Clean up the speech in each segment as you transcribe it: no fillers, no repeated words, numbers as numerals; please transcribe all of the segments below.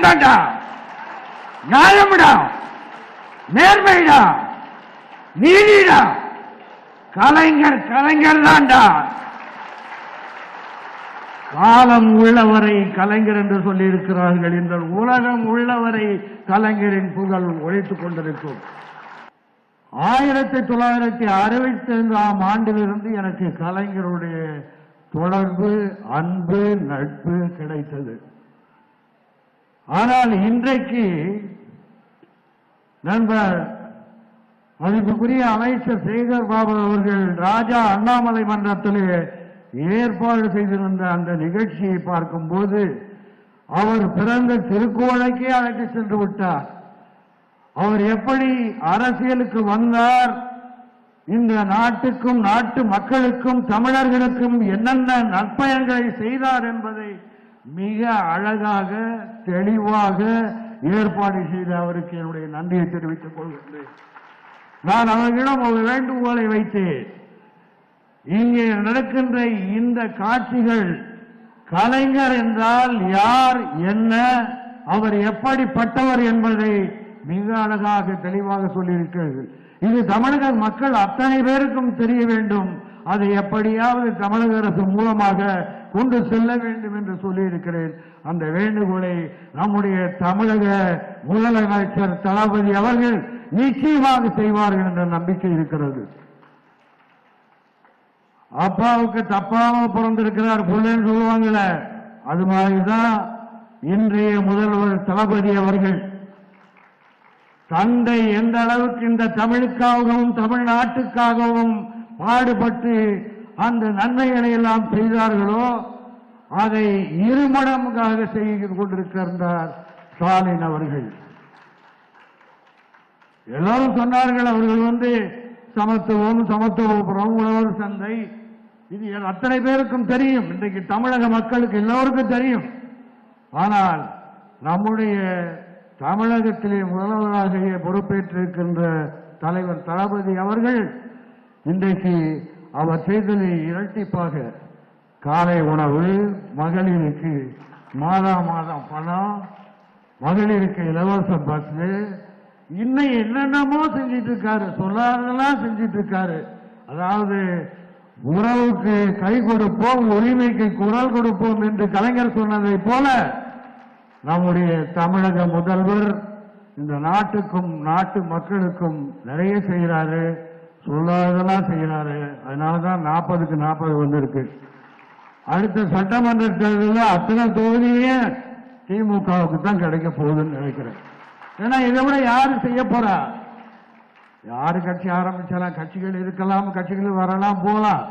தான்டா, நியாயம்டா, நேர்மைடா, நீதிடா. கலைஞர் கலைஞர் தான்டா. காலம் உள்ளவரை கலைஞர் என்று சொல்லி இருக்கிறார்கள். இந்த உலகம் உள்ளவரை கலைஞரின் புகழ் ஒழித்துக் கொண்டிருக்கும். 1965 ஆண்டிலிருந்து எனக்கு கலைஞருடைய தொடர்பு, அன்பு, நட்பு கிடைத்தது. ஆனால் இன்றைக்கு நண்பர் மதிப்புக்குரிய அமைச்சர் சேகர் பாபு அவர்கள் ராஜா அண்ணாமலை மன்றத்திலே ஏற்பாடு செய்திருந்த அந்த நிகழ்ச்சியை பார்க்கும்போது அவர் பிறந்த திருக்கோளைக்கே அழைத்து சென்று விட்டார். அவர் எப்படி அரசியலுக்கு வந்தார், இந்த நாட்டுக்கும் நாட்டு மக்களுக்கும் தமிழர்களுக்கும் என்னென்ன நற்பயன்களை செய்தார் என்பதை மிக அழகாக தெளிவாக ஏற்பாடு செய்த அவருக்கு என்னுடைய நன்றியை தெரிவித்துக் கொள்கின்றேன். நான் அவர்களிடம் ஒரு வேண்டுகோளை வைத்தேன். இங்கே நடக்கின்ற இந்த காட்சிகள் கலைஞர் என்றால் யார், என்ன, அவர் எப்படிப்பட்டவர் என்பதை மிக அழகாக தெளிவாக சொல்லியிருக்கிறார்கள். இது தமிழக மக்கள் அத்தனை பேருக்கும் தெரிய வேண்டும். அதை எப்படியாவது தமிழக அரசு மூலமாக கொண்டு செல்ல வேண்டும் என்று சொல்லியிருக்கிறேன். அந்த வேண்டுகோளை நம்முடைய தமிழக முதலமைச்சர் தளபதி அவர்கள் நிச்சயமாக செய்வார்கள் என்ற நம்பிக்கை இருக்கிறது. அப்பாவுக்கு தப்பாம பிறந்திருக்கிறார் புள்ளன்னு சொல்லுவாங்கல்ல, அது மாதிரிதான் இன்றைய முதல்வர் தளபதி அவர்கள் தந்தை எந்த அளவுக்கு இந்த தமிழுக்காகவும் தமிழ்நாட்டுக்காகவும் பாடுபட்டு அந்த நன்மைகளை எல்லாம் செய்தார்களோ அதை இருமடங்காக செய்து கொண்டிருக்கிறார் ஸ்டாலின் அவர்கள். எல்லாரும் சொன்னார்கள் அவர்கள் சமத்துவம், சமத்துவபுரம், உழவர் சந்தை, இது அத்தனை பேருக்கும் தெரியும். இன்றைக்கு தமிழக மக்களுக்கு எல்லோருக்கும் தெரியும். ஆனால் நம்முடைய தமிழகத்திலே முதல்வராக பொறுப்பேற்றிருக்கின்ற தலைவர் தளபதி அவர்கள் இன்றைக்கு அவர் செய்ததை இரட்டிப்பாக காலை உணவு, மகளிருக்கு மாதம் பணம், மகளிருக்கு இலவச பஸ், இன்னும் என்னென்னமோ செஞ்சிட்டு இருக்காரு, சொல்லாதெல்லாம் செஞ்சிட்டு இருக்காரு. அதாவது உறவுக்கு கை கொடுப்போம், உரிமைக்கு குரல் கொடுப்போம் என்று கலைஞர் சொன்னதை போல நம்முடைய தமிழக முதல்வர் இந்த நாட்டுக்கும் நாட்டு மக்களுக்கும் நிறைய செய்கிறாரு, சொல்லாதெல்லாம் செய்கிறாரு. அதனாலதான் 40க்கு 40 வந்திருக்கு. அடுத்த சட்டமன்ற தேர்தலில் அத்தனை தொகுதியே திமுகவுக்கு தான் கிடைக்க போகுதுன்னு நினைக்கிறேன். ஏன்னா இதை விட யாரு செய்ய போறா? யாரு கட்சி ஆரம்பிச்சாலும் கட்சிகள் இருக்கலாம், கட்சிகள் வரலாம் போலாம்.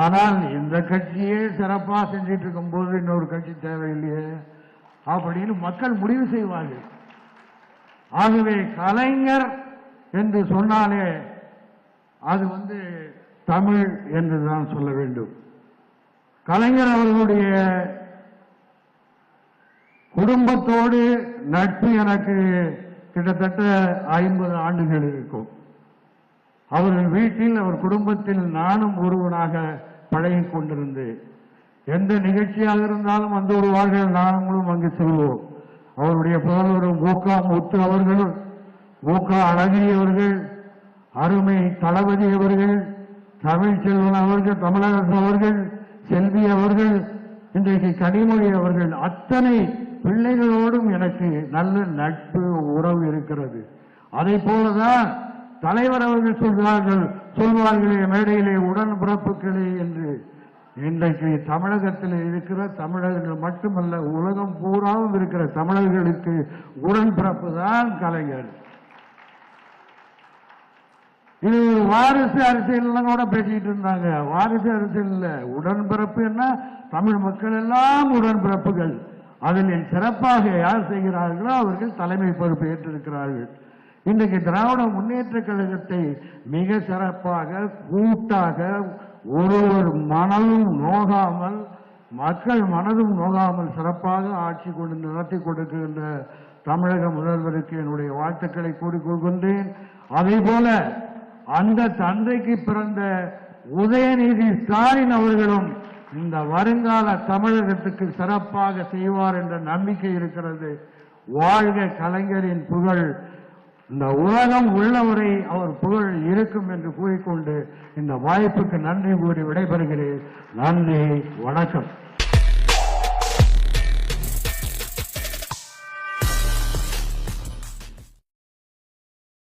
ஆனால் இந்த கட்சியே சிறப்பா செஞ்சிட்டு இருக்கும் போது இன்னொரு கட்சி தேவையில்லையே அப்படின்னு மக்கள் முடிவு செய்வார்கள். ஆகவே கலைஞர் என்று சொன்னாலே அது தமிழ் என்றுதான் சொல்ல வேண்டும். கலைஞர் அவர்களுடைய குடும்பத்தோடு நட்பு எனக்கு கிட்டத்தட்ட 50 ஆண்டுகள் இருக்கும். அவர்கள் வீட்டில், அவர் குடும்பத்தில் நானும் ஒருவனாக பழகிக் கொண்டிருந்தேன். எந்த நிகழ்ச்சியாக இருந்தாலும் வந்து வருவார்கள், நானும் அங்கு செல்வோம். அவருடைய புதல்வரும் கோகா முத்து அவர்கள், கோகா அழகிரி அவர்கள், அருமை தளபதி அவர்கள், தமிழ்ச்செல்வன் அவர்கள், தமிழரசு அவர்கள், செல்வி அவர்கள், இன்றைக்கு கனிமொழி அவர்கள், அத்தனை பிள்ளைகளோடும் எனக்கு நல்ல நட்பு உறவு இருக்கிறது. அதை போலதான் தலைவர் அவர்கள் சொல்வார்களே மேடையிலே உடன்பிறப்புகளே என்று. இன்றைக்கு தமிழகத்தில் இருக்கிற தமிழர்கள் மட்டுமல்ல, உலகம் பூராவும் இருக்கிற தமிழர்களுக்கு உடன்பிறப்பு தான் கலைஞர். இது வாரிசு அரசியல் கூட பேசிட்டு இருந்தாங்க. வாரிசு அரசியல் இல்ல, உடன்பிறப்பு என்ன, தமிழ் மக்கள் எல்லாம் உடன்பிறப்புகள். அதில் சிறப்பாக யார் செய்கிறார்களோ அவர்கள் தலைமை பொறுப்பு ஏற்றிருக்கிறார்கள். இன்றைக்கு திராவிட முன்னேற்ற கழகத்தை மிக சிறப்பாக கூட்டாக ஒருவர் மனதும் நோகாமல், மக்கள் மனதும் நோகாமல் சிறப்பாக ஆட்சி கொண்டு நடத்தி கொடுக்கின்ற தமிழக முதல்வருக்கு என்னுடைய வாழ்த்துக்களை கூறிக்கொள்கின்றேன். அதே போல அந்த தந்தைக்கு பிறந்த உதயநிதி ஸ்டாலின் அவர்களும் இந்த வருங்கால தமிழகத்துக்கு சிறப்பாக செய்வார் என்ற நம்பிக்கை இருக்கிறது. வாழ்க கலைஞரின் புகழ், இந்த உலகம் உள்ளவரை அவர் புகழ் இருக்கும் என்று கூறிக்கொண்டு இந்த வாய்ப்புக்கு நன்றி கூறி விடைபெறுகிறேன். நன்றி, வணக்கம்.